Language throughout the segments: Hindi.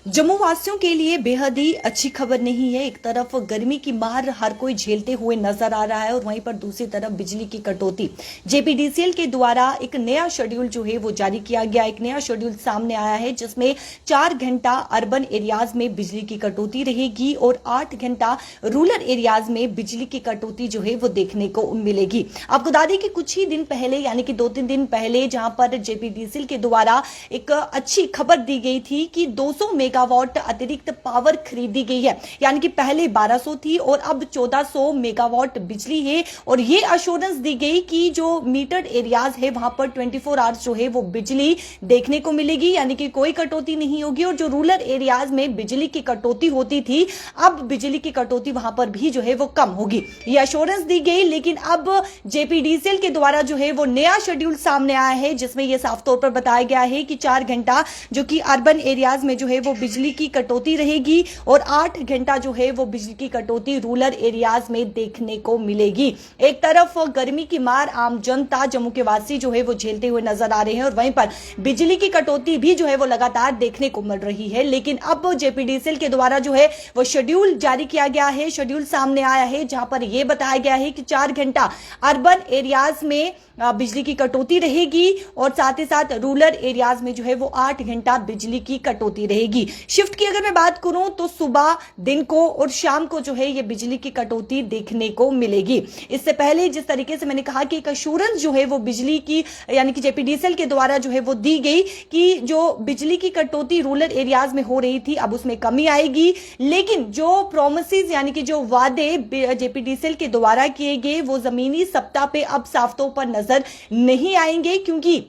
जम्मू वासियों के लिए बेहद ही अच्छी खबर नहीं है। एक तरफ गर्मी की मार हर कोई झेलते हुए नजर आ रहा है और वहीं पर दूसरी तरफ बिजली की कटौती। जेपीडीसीएल के द्वारा एक नया शेड्यूल जो है वो जारी किया गया। एक नया शेड्यूल सामने आया है जिसमें 4 घंटा अर्बन एरियाज में बिजली की कटौती रहेगी और 8 घंटा रूरल एरियाज में बिजली की कटौती जो है वो देखने को मिलेगी। आपको बता दें कि कुछ ही दिन पहले यानी कि 2-3 दिन पहले जहां पर जेपीडीसीएल के द्वारा एक अच्छी खबर दी गई थी कि 200 मेगावाट अतिरिक्त पावर खरीदी गई है, यानी कि पहले 1200 थी और अब 1400 मेगावाट बिजली है। और ये अश्योरेंस दी गई कि जो मीटर्ड एरियाज है वहां पर 24 आवर्स जो है वो बिजली देखने को मिलेगी, यानी कि कोई कटौती नहीं होगी। और जो रूरल एरियाज में बिजली की कटौती होती थी, अब बिजली की कटौती वहां पर भी जो है वो कम होगी, ये अश्योरेंस दी गई। लेकिन अब जेपीडीसीएल के द्वारा जो है वो नया शेड्यूल सामने आया है जिसमें यह साफ तौर पर बताया गया है कि 4 घंटा जो कि अर्बन एरियाज में जो है वो बिजली की कटौती रहेगी और 8 घंटा जो है वो बिजली की कटौती रूरल एरियाज में देखने को मिलेगी। एक तरफ गर्मी की मार आम जनता जम्मू के वासी जो है वो झेलते हुए नजर आ रहे हैं और वहीं पर बिजली की कटौती भी जो है वो लगातार देखने को मिल रही है। लेकिन अब जेपीडीसीएल के द्वारा जो है वो शेड्यूल जारी किया गया है, शेड्यूल सामने आया है जहां पर यह बताया गया है कि 4 घंटा अर्बन एरियाज में बिजली की कटौती रहेगी और साथ ही साथ रूरल एरियाज में जो है वो 8 घंटा बिजली की कटौती रहेगी। शिफ्ट की अगर मैं बात करूं तो सुबह, दिन को और शाम को जो है ये बिजली की कटौती देखने को मिलेगी। इससे पहले जिस तरीके से मैंने कहा कि एक अश्योरेंस जो है वो बिजली की यानी कि जेपीडीसीएल के द्वारा जो है वो दी गई कि जो बिजली की कटौती रूरल एरियाज में हो रही थी अब उसमें कमी आएगी। लेकिन जो प्रोमिसेस यानी कि जो वादे जेपीडीसीएल के द्वारा किए गए वो जमीनी सत्ता पे अब साफ तौर पर नजर नहीं आएंगे, क्योंकि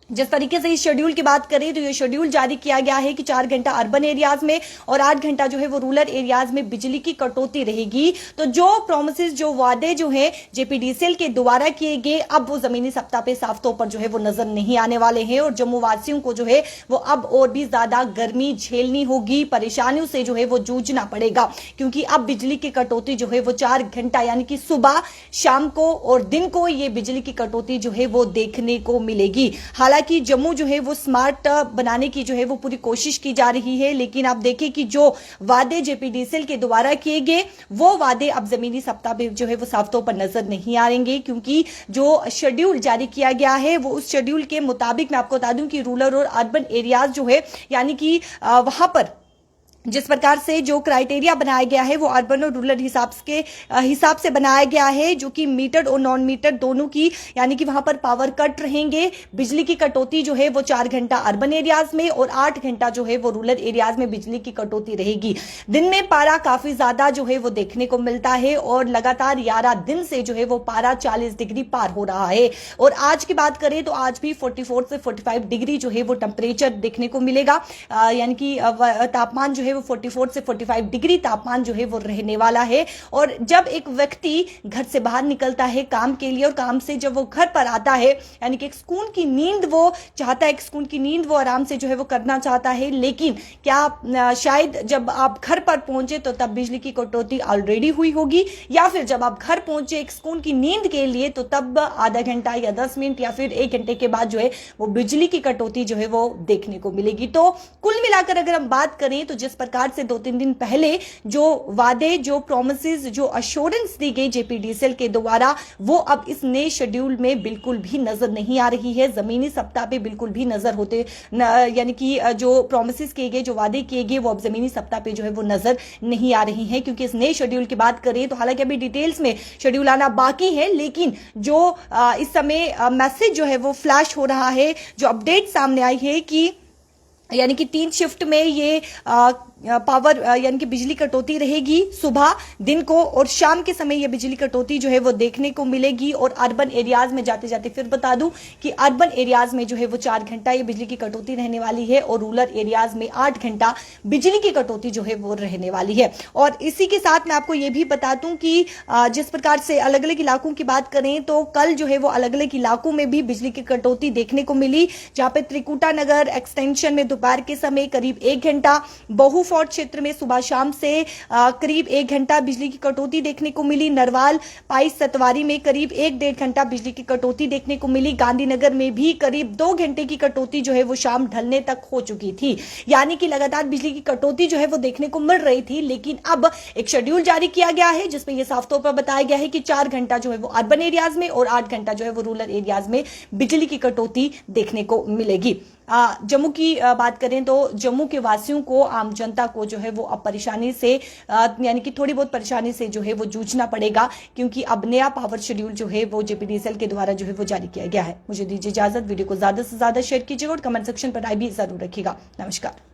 जिस तरीके से इस शेड्यूल की बात करें तो ये शेड्यूल जारी किया गया है कि 4 घंटा अर्बन एरियाज में और 8 घंटा जो है वो रूरल एरियाज में बिजली की कटौती रहेगी। तो जो प्रोमिसेस, जो वादे जो है जेपीडीसीएल के द्वारा किए गए अब वो जमीनी सत्ता पे साफ तौर पर जो है वो नजर नहीं आने वाले हैं और जम्मू वासियों को जो है वो अब और भी ज्यादा गर्मी झेलनी होगी, परेशानियों से जो है वो जूझना पड़ेगा, क्योंकि अब बिजली की कटौती जो है वो 4 घंटा यानी कि सुबह, शाम को और दिन को ये बिजली की कटौती जो है वो देखने को मिलेगी। हालांकि कि जम्मू जो है वो स्मार्ट बनाने की जो है वो पूरी कोशिश की जा रही है, लेकिन आप देखें कि जो वादे जेपीडीसीएल के द्वारा किए गए वो वादे अब जमीनी सत्ता पे जो है वो साफ तौर पर नजर नहीं आएंगे, क्योंकि जो शेड्यूल जारी किया गया है वो उस शेड्यूल के मुताबिक मैं आपको बता दूं कि रूरल और अर्बन एरियाज जो है यानी कि वहां पर जिस प्रकार से जो क्राइटेरिया बनाया गया है वो अर्बन और रूरल हिसाब से बनाया गया है, जो कि मीटर्ड और नॉन मीटर्ड दोनों की यानी कि वहां पर पावर कट रहेंगे। बिजली की कटौती जो है वो 4 घंटा अर्बन एरियाज में और 8 घंटा जो है वो रूरल एरियाज में बिजली की कटौती रहेगी। दिन में पारा काफी ज्यादा जो है वो देखने को मिलता है और लगातार 11 दिन से जो है वो पारा 40 डिग्री पार हो रहा है। और आज की बात करें तो आज भी 44 से 45 डिग्री जो है वो टेम्परेचर देखने को मिलेगा, यानी कि तापमान जो है वो 44 से 45 डिग्री तापमान जो है वो रहने वाला है। और जब एक व्यक्ति घर से बाहर निकलता है काम के लिए और काम से जब वो घर पर आता है यानी कि एक सुकून की नींद वो चाहता है, एक सुकून की नींद वो आराम से जो है वो करना चाहता है, लेकिन क्या शायद जब आप घर पर पहुंचे तो तब बिजली की कटौती ऑलरेडी हुई होगी, या फिर जब आप घर पहुंचे एक सुकून की नींद के लिए तो तब आधा घंटा या 10 मिनट या फिर 1 घंटे के बाद जो है वो बिजली की कटौती जो है वो देखने को मिलेगी। तो कुल मिलाकर अगर हम बात करें तो जिस प्रकार से 2-3 दिन पहले जो वादे, जो प्रोमिसेस, जो अश्योरेंस दी गई जेपीडीसीएल के द्वारा वो अब इस नए शेड्यूल में बिल्कुल भी नजर नहीं आ रही है, जमीनी सत्ता पे बिल्कुल भी नजर होते यानी कि जो प्रोमिसेस किए गए, जो वादे किए गए वो अब जमीनी सत्ता पे जो है वो नजर नहीं आ रही है। क्योंकि इस नए शेड्यूल की बात करें तो हालांकि अभी डिटेल्स में शेड्यूल आना बाकी है, लेकिन जो इस समय मैसेज जो है वो फ्लैश हो रहा है, जो अपडेट सामने आई है कि यानी कि 3 शिफ्ट में ये पावर यानी कि बिजली कटौती रहेगी, सुबह, दिन को और शाम के समय ये बिजली कटौती जो है वो देखने को मिलेगी। और अर्बन एरियाज में जाते जाते फिर बता दूं कि अर्बन एरियाज में जो है वो 4 घंटा ये बिजली की कटौती रहने वाली है और रूरल एरियाज में 8 घंटा बिजली की कटौती जो है वो रहने वाली है। और इसी के साथ मैं आपको ये भी बता दूं कि जिस प्रकार से अलग अलग इलाकों की बात करें तो कल जो है वो अलग अलग इलाकों में भी बिजली की कटौती देखने को मिली, जहां पे त्रिकुटा नगर एक्सटेंशन में दोपहर के समय करीब 1 घंटा, बहु फोर्ट क्षेत्र में सुबह शाम से करीब 1 घंटा बिजली की कटौती देखने को मिली। नरवाल पाई सतवारी में करीब 1-1.5 घंटा बिजली की कटौती देखने को मिली। गांधीनगर में भी करीब 2 घंटे की कटौती जो है वो शाम ढलने तक हो चुकी थी। यानी कि लगातार बिजली की कटौती जो है वो देखने को मिल रही थी, लेकिन अब एक शेड्यूल जारी किया गया है जिसमें यह साफ तौर पर बताया गया है कि 4 घंटा जो है वो अर्बन एरियाज में और 8 घंटा जो है वो रूरल एरियाज में बिजली की कटौती देखने को मिलेगी। जम्मू की बात करें तो जम्मू के वासियों को, आम जनता को जो है वो अब परेशानी से यानी कि थोड़ी बहुत परेशानी से जो है वो जूझना पड़ेगा, क्योंकि अब नया पावर शेड्यूल जो है वो जेपीडीसीएल के द्वारा जो है वो जारी किया गया है। मुझे दीजिए इजाजत। वीडियो को ज्यादा से ज्यादा शेयर कीजिएगा और कमेंट सेक्शन पर राय भी जरूर रखिएगा। नमस्कार।